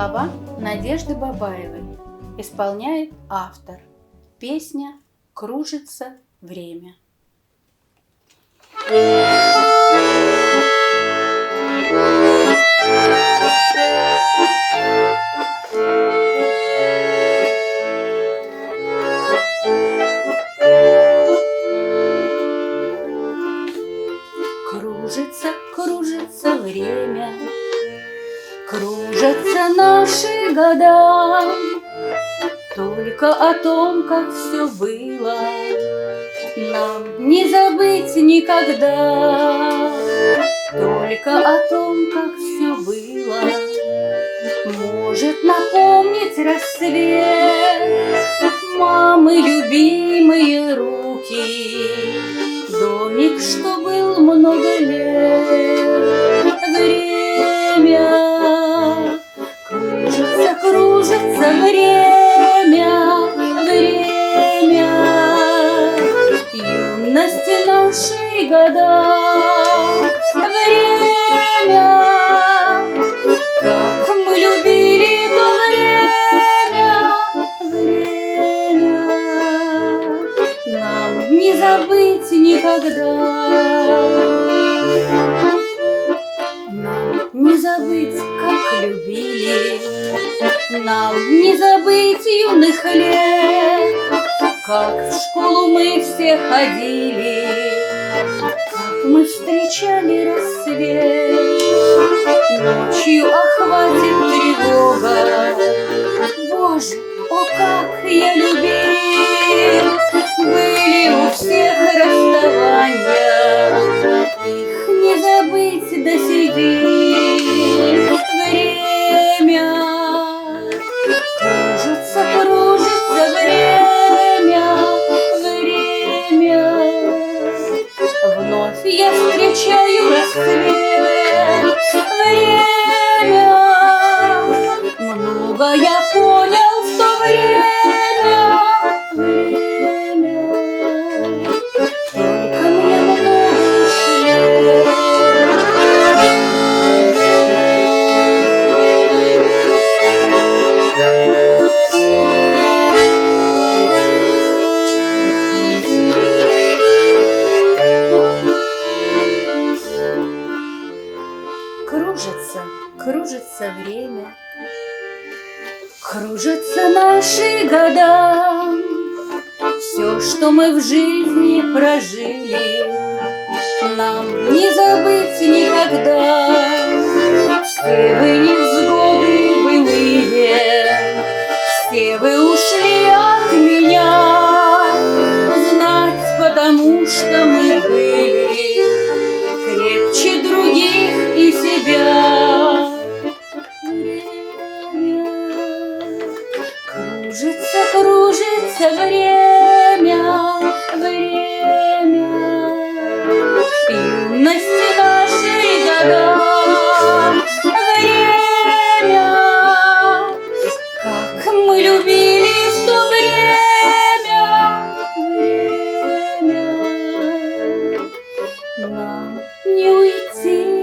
Слова Надежды Бабаевой. Исполняет автор. Песня «Кружится время». Кружится, кружится время, кружатся наши года. Только о том, как все было, нам не забыть никогда. Только о том, как все было, может напомнить рассвет. Мамы любимые руки, домик, что был много лет. Время кружится, кружится время, время юности нашей года. Время, как мы любили то время, нам не забыть никогда. Нам не забыть, как любили, нам не забыть юных лет, как в школу мы все ходили, как мы встречали рассвет. Ночью охватит тревога, Боже, о, как я любил! Были у всех расставания, их не забыть до сих пор. Время кружится, кружится время, время. Вновь я встречаю рассвет. Время, много я понял в то время. Время, только мне много лет. Кружится, кружится время, кружатся наши года. Все, что мы в жизни прожили, нам не забыть никогда. Все вы невзгоды былые, все вы ушли от меня. Знать, потому что мы были крепче других и себя. Время кружится, кружится время, время юности нашей года. Время, как мы любили в то время. Время, нам не уйти